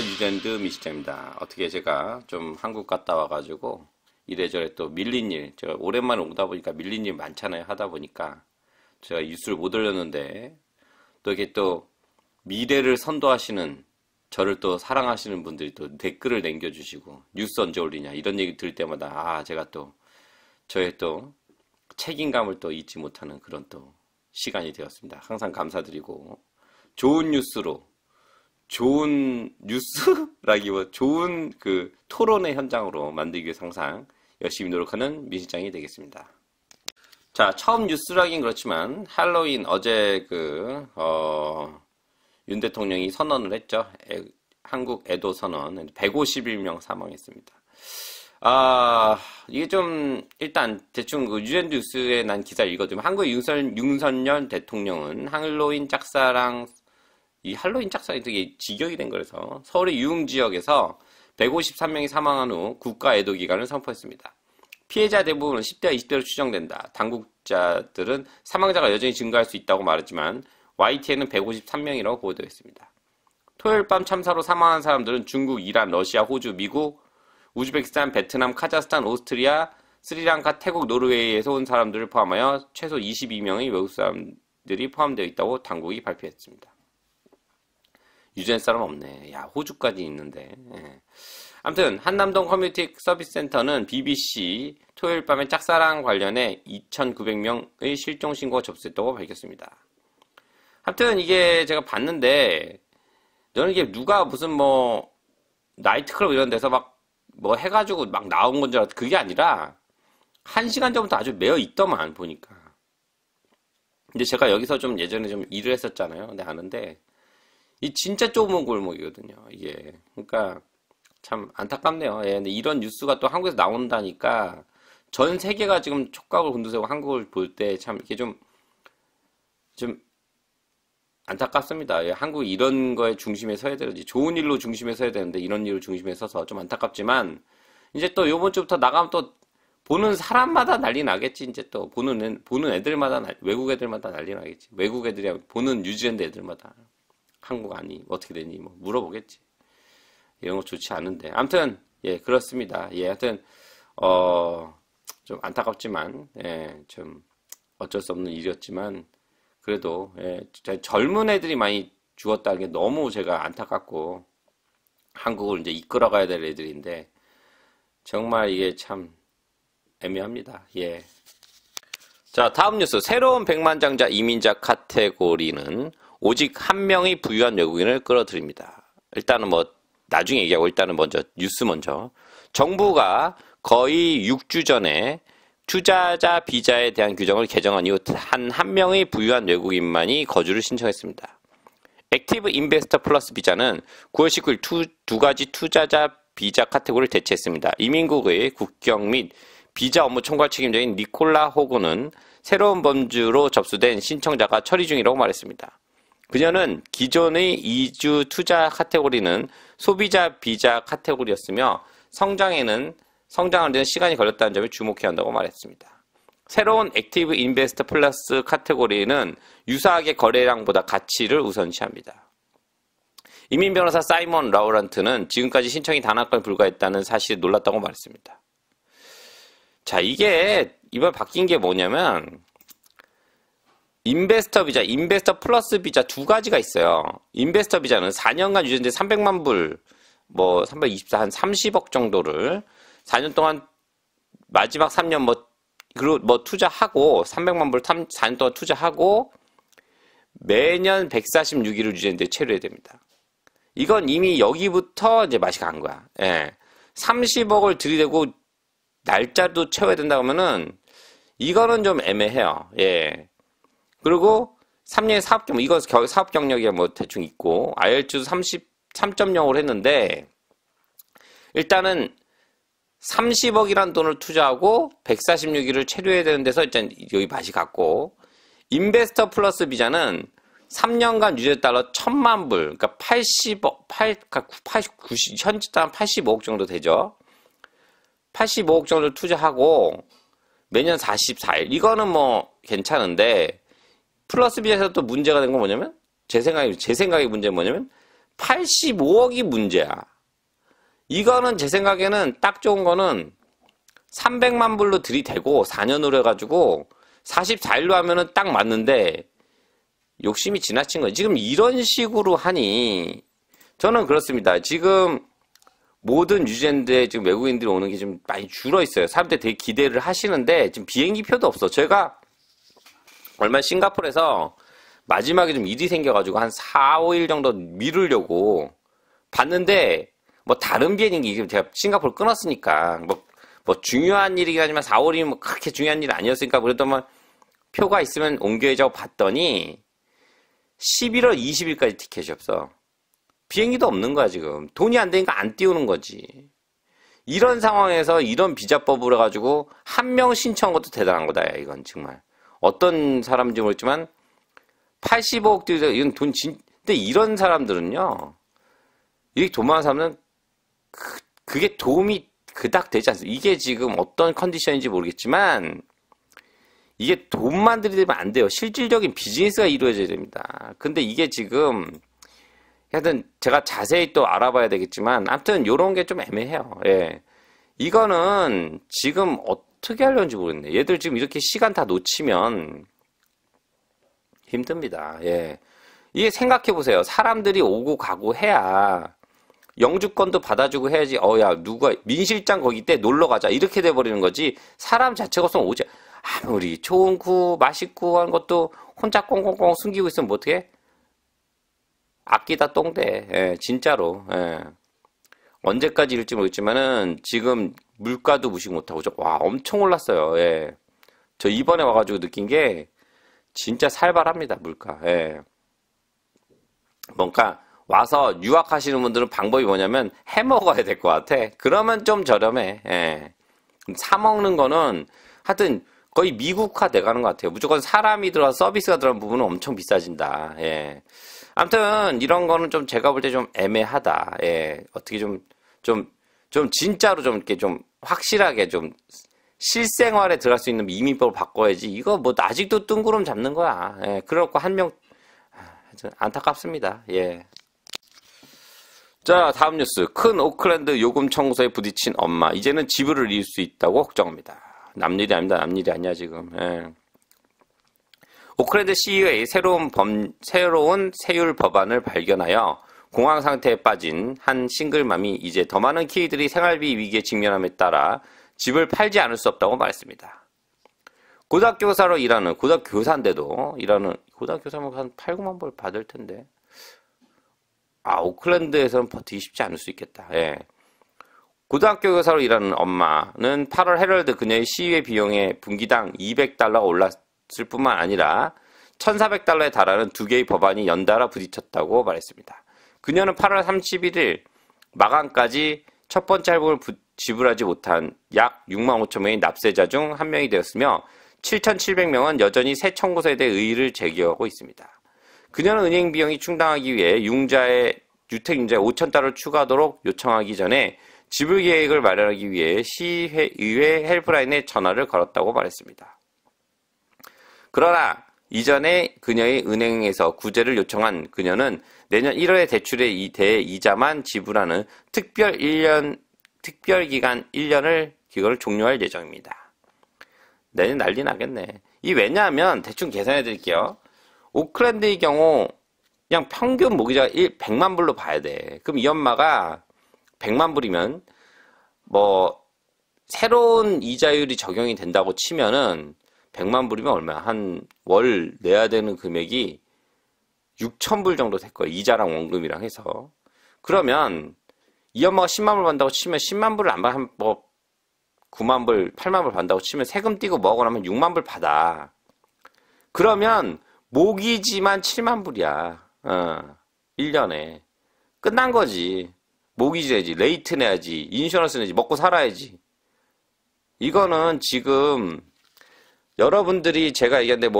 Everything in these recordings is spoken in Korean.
뉴질랜드 미시장입니다. 어떻게 제가 좀 한국 갔다 와가지고 이래저래 또 밀린 일, 제가 오랜만에 오다 보니까 밀린 일 많잖아요. 하다 보니까 제가 뉴스를 못 올렸는데 또 이렇게 또 미래를 선도하시는 저를 또 사랑하시는 분들이 또 댓글을 남겨주시고 뉴스 언제 올리냐 이런 얘기 들을 때마다 제가 또 저의 또 책임감을 또 잊지 못하는 그런 또 시간이 되었습니다. 항상 감사드리고 좋은 뉴스로 좋은 뉴스라기보다 좋은 그 토론의 현장으로 만들기 위해서 항상 열심히 노력하는 민실장이 되겠습니다. 자, 처음 뉴스라긴 그렇지만 할로윈 어제 윤 대통령이 선언을 했죠. 한국 애도 선언 151명 사망했습니다. 이게 좀 일단 대충 그 뉴질랜드 뉴스에 난 기사를 읽어두면 한국 윤석열 대통령은 할로윈 짝사랑 이 할로윈 짝사랑이 되게 직역이 된 거라서 서울의 유흥 지역에서 153명이 사망한 후 국가 애도 기간을 선포했습니다. 피해자 대부분은 10대와 20대로 추정된다. 당국자들은 사망자가 여전히 증가할 수 있다고 말했지만 YTN은 153명이라고 보도했습니다. 토요일 밤 참사로 사망한 사람들은 중국, 이란, 러시아, 호주, 미국, 우즈베키스탄, 베트남, 카자흐스탄, 오스트리아, 스리랑카, 태국, 노르웨이에서 온 사람들을 포함하여 최소 22명의 외국 사람들이 포함되어 있다고 당국이 발표했습니다. 뉴질랜드 사람 없네. 야, 호주까지 있는데. 아무튼 한남동 커뮤니티 서비스 센터는 BBC 토요일 밤에 짝사랑 관련해 2,900명의 실종 신고가 접수됐다고 밝혔습니다. 아무튼 이게 제가 봤는데 저는 이게 누가 무슨 뭐 나이트클럽 이런 데서 막 뭐 해가지고 막 나온 건 줄 알았는데 그게 아니라 1시간 전부터 아주 매여 있더만 보니까. 근데 제가 여기서 좀 예전에 좀 일을 했었잖아요. 근데 아는데 이 진짜 좁은 골목이거든요. 이게 그러니까 참 안타깝네요. 근데 이런 뉴스가 또 한국에서 나온다니까 전 세계가 지금 촉각을 곤두세우고 한국을 볼 때 참 이렇게 좀 안타깝습니다. 한국이 이런 거에 중심에 서야 되지. 좋은 일로 중심에 서야 되는데 이런 일로 중심에 서서 좀 안타깝지만 이제 또 요번 주부터 나가면 또 보는 사람마다 난리 나겠지. 이제 또 보는 애들마다 외국 애들마다 난리 나겠지. 외국 애들이 보는 뉴질랜드 애들마다 한국 아니 어떻게 되니 뭐 물어보겠지. 이런 거 좋지 않은데. 아무튼 그렇습니다. 하여튼 좀 안타깝지만 좀 어쩔 수 없는 일이었지만 그래도 젊은 애들이 많이 죽었다는 게 너무 제가 안타깝고 한국을 이제 이끌어가야 될 애들인데 정말 이게 참 애매합니다. 자, 다음 뉴스. 새로운 백만장자 이민자 카테고리는 오직 한 명이 부유한 외국인을 끌어들입니다. 일단은 뭐 나중에 얘기하고 일단은 먼저 뉴스 먼저. 정부가 거의 6주 전에 투자자 비자에 대한 규정을 개정한 이후 한 명의 부유한 외국인만이 거주를 신청했습니다. 액티브 인베스터 플러스 비자는 9월 19일 두 가지 투자자 비자 카테고리를 대체했습니다. 이민국의 국경 및 비자 업무 총괄 책임자인 니콜라 호그는 새로운 범주로 접수된 신청자가 처리 중이라고 말했습니다. 그녀는 기존의 이주 투자 카테고리는 소비자 비자 카테고리였으며 성장하는 데는 시간이 걸렸다는 점에 주목해야 한다고 말했습니다. 새로운 액티브 인베스터 플러스 카테고리는 유사하게 거래량보다 가치를 우선시합니다. 이민 변호사 사이먼 라우란트는 지금까지 신청이 단 한 건에 불과했다는 사실에 놀랐다고 말했습니다. 자, 이게 이번 바뀐 게 뭐냐면 인베스터 비자, 인베스터 플러스 비자 두 가지가 있어요. 인베스터 비자는 4년간 유지인데 300만 불, 324, 한 30억 정도를 4년 동안 마지막 3년 투자하고 300만 불 4년 동안 투자하고 매년 146일을 유지했는데 체류해야 됩니다. 이건 이미 여기부터 이제 맛이 간 거야. 30억을 들이대고 날짜도 채워야 된다 그러면은 이거는 좀 애매해요. 그리고 3년의 사업 경력, 이거 사업 경력이 대충 있고 IELTS 33.0으로 했는데 일단은 30억이란 돈을 투자하고 146일을 체류해야 되는 데서 일단 여기 맛이 갔고 인베스터 플러스 비자는 3년간 유저달러 1,000만 불, 그러니까 90, 현지 단 85억 정도 되죠. 85억 정도 투자하고 매년 44일. 이거는 괜찮은데 플러스 비자에서 또 문제가 된 건 뭐냐면 제 생각에 문제는 뭐냐면 85억이 문제야. 이거는 제 생각에는 딱 좋은 거는 300만 불로 들이대고 4년으로 해가지고 44일로 하면은 딱 맞는데 욕심이 지나친 거예요. 지금 이런 식으로 하니 저는 그렇습니다. 지금 모든 유젠드에 지금 외국인들이 오는 게 좀 많이 줄어 있어요. 사람들이 되게 기대를 하시는데 지금 비행기 표도 없어. 제가 얼마 싱가포르에서 마지막에 좀 일이 생겨가지고 한 4, 5일 정도 미루려고 봤는데 뭐 다른 비행기 제가 싱가포르 끊었으니까 뭐 중요한 일이긴 하지만 4, 5일이면 뭐 그렇게 중요한 일 아니었으니까 그래도 뭐 표가 있으면 옮겨야자고 봤더니 11월 20일까지 티켓이 없어. 비행기도 없는 거야 지금. 돈이 안 되니까 안 띄우는 거지. 이런 상황에서 이런 비자법을 해가지고 한 명 신청한 것도 대단한 거다. 야, 이건 정말. 어떤 사람인지 모르겠지만 85억 들여서 이건 근데 이런 사람들은요. 이렇게 돈 많은 사람은 그게 도움이 그닥 되지 않습니다. 이게 지금 어떤 컨디션인지 모르겠지만 이게 돈만 들이대면 안 돼요. 실질적인 비즈니스가 이루어져야 됩니다. 근데 이게 지금 하여튼 제가 자세히 또 알아봐야 되겠지만 아무튼 요런 게 좀 애매해요. 예. 이거는 지금 어떻게 하려는지 모르겠네. 얘들 지금 이렇게 시간 다 놓치면 힘듭니다. 예. 이게 생각해 보세요. 사람들이 오고 가고 해야 영주권도 받아주고 해야지. 야 누가 민실장 거기 때 놀러 가자 이렇게 돼 버리는 거지. 사람 자체가 없으면 오지. 아무리 좋고 맛있고 하는 것도 혼자 꽁꽁꽁 숨기고 있으면 뭐 어떡해? 아끼다 똥대. 예, 진짜로. 예. 언제까지 이럴지 모르겠지만은 지금 물가도 무식 못하고 와 엄청 올랐어요. 예. 저 이번에 와가지고 느낀 게 진짜 살벌합니다 물가. 예. 뭔가 와서 유학하시는 분들은 방법이 뭐냐면 해 먹어야 될 것 같아. 그러면 좀 저렴해. 예. 사 먹는 거는 하여튼 거의 미국화 돼가는 것 같아요. 무조건 사람이 들어가서 서비스가 들어간 부분은 엄청 비싸진다. 예. 아무튼 이런 거는 좀 제가 볼 때 좀 애매하다. 예. 어떻게 좀 진짜로 좀 이렇게 좀 확실하게 좀 실생활에 들어갈 수 있는 이민법을 바꿔야지. 이거 뭐 아직도 뜬구름 잡는 거야. 예. 그렇고 한 명 안타깝습니다. 예. 자, 다음 뉴스. 큰 오클랜드 요금 청구서에 부딪힌 엄마. 이제는 집을 잃을 수 있다고 걱정합니다. 남일이 아닙니다. 남일이 아니야 지금. 예. 오클랜드 CEO의 새로운 세율 법안을 발견하여 공황 상태에 빠진 한 싱글맘이 이제 더 많은 키들이 생활비 위기에 직면함에 따라 집을 팔지 않을 수 없다고 말했습니다. 고등학교 교사로 일하는 고등학교 교사인데도 고등학교 교사면 한 8, 9만 불 받을 텐데. 오클랜드에서는 버티기 쉽지 않을 수 있겠다. 예. 고등학교 교사로 일하는 엄마는 8월 헤럴드 그녀의 시위의 비용에 분기당 $200가 올랐을 뿐만 아니라 $1,400에 달하는 두 개의 법안이 연달아 부딪혔다고 말했습니다. 그녀는 8월 31일 마감까지 첫 번째 할부를 지불하지 못한 약 6만 5천 명의 납세자 중 한 명이 되었으며 7,700명은 여전히 새 청구서에 대해 의의를 제기하고 있습니다. 그녀는 은행 비용이 충당하기 위해 주택 융자에 5,000달러를 추가하도록 요청하기 전에 지불 계획을 마련하기 위해 시의회 헬프라인에 전화를 걸었다고 말했습니다. 그러나 이전에 그녀의 은행에서 구제를 요청한 그녀는 내년 1월에 대출에 대해 이자만 지불하는 특별 기간 1년을 그걸 종료할 예정입니다. 내년 난리 나겠네. 왜냐하면 대충 계산해 드릴게요. 오클랜드의 경우 그냥 평균 모기자가 100만 불로 봐야 돼. 그럼 이 엄마가 100만 불이면 뭐 새로운 이자율이 적용이 된다고 치면은 100만 불이면 얼마야? 한 월 내야 되는 금액이 6천 불 정도 될 거예요. 이자랑 원금이랑 해서. 그러면 이 엄마가 10만 불 받는다고 치면 10만 불을 안 받으면 뭐 9만 불, 8만 불 받는다고 치면 세금 떼고 뭐하고 나면 6만 불 받아. 그러면 모기지만 7만 불이야. 1년에. 끝난 거지. 모기지 내야지, 레이트 내야지, 인슈런스 내야지, 먹고 살아야지. 이거는 지금 여러분들이 제가 얘기하는데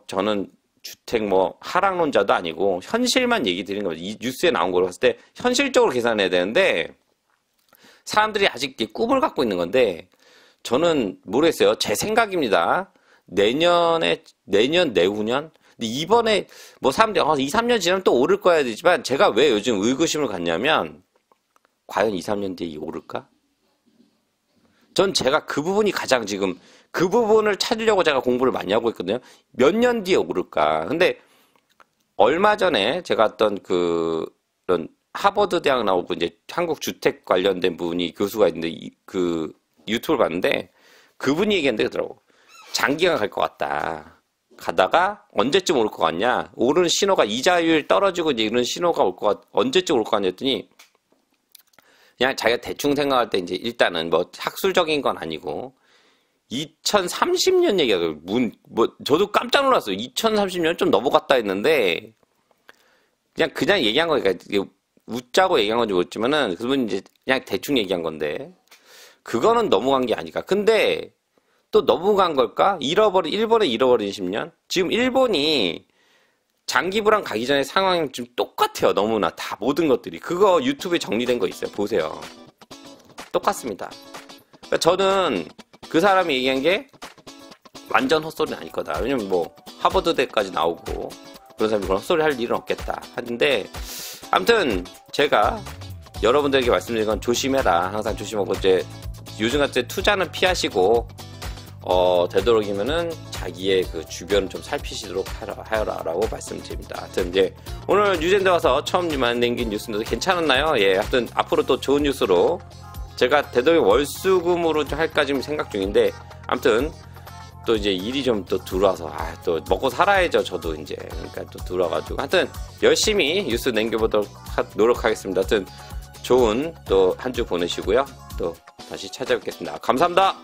저는 주택 하락론자도 아니고 현실만 얘기 드리는 거죠. 이 뉴스에 나온 걸 봤을 때 현실적으로 계산해야 되는데 사람들이 아직 꿈을 갖고 있는 건데 저는 모르겠어요. 제 생각입니다. 내년, 내후년? 근데 이번에 뭐 사람들이 2, 3년 지나면 또 오를 거야 되지만 제가 왜 요즘 의구심을 갖냐면 과연 2, 3년 뒤에 오를까? 전 제가 그 부분이 가장 지금 그 부분을 찾으려고 제가 공부를 많이 하고 있거든요. 몇 년 뒤에 오를까? 근데 얼마 전에 제가 어떤 그런 하버드 대학 나오고 이제 한국 주택 관련된 분이 교수가 있는데 그 유튜브를 봤는데 그분이 얘기했는데 그러더라고. 장기간 갈 것 같다. 가다가 언제쯤 올 것 같냐? 오르는 신호가 이자율 떨어지고 이제 이런 신호가 올 것 같, 언제쯤 올 것 같냐 했더니 그냥 자기가 대충 생각할 때 이제 일단은 뭐 학술적인 건 아니고 2030년 얘기하고 저도 깜짝 놀랐어요. 2030년 좀 넘어갔다 했는데 그냥 얘기한 거니까 웃자고 얘기한 건지 모르지만은 그분이 이제 그냥 대충 얘기한 건데 그거는 넘어간 게 아니까. 근데 또 넘어간 걸까? 일본에 잃어버린 10년? 지금 일본이 장기 불황 가기 전에 상황이 좀 똑같아요. 너무나 다 모든 것들이. 그거 유튜브에 정리된 거 있어요. 보세요. 똑같습니다. 그러니까 저는 그 사람이 얘기한 게 완전 헛소리는 아닐 거다. 왜냐면 뭐 하버드대까지 나오고 그런 사람이 그런 헛소리 할 일은 없겠다 하는데 아무튼 제가 여러분들에게 말씀드린 건 조심해라. 항상 조심하고 이제 요즘같이 투자는 피하시고 되도록이면은 자기의 그 주변을 좀 살피시도록 하여라라고 말씀드립니다. 하여튼 이제 오늘 뉴젠데 와서 처음 남긴 뉴스인데 괜찮았나요? 예, 하여튼 앞으로 또 좋은 뉴스로 제가 되도록 월수금으로 좀 할까 지금 생각 중인데 아무튼 또 이제 일이 좀 또 들어와서 또 먹고 살아야죠. 저도 이제 그러니까 또 들어와가지고 하여튼 열심히 뉴스 남겨보도록 노력하겠습니다. 하여튼 좋은 또 한 주 보내시고요. 또 다시 찾아뵙겠습니다. 감사합니다.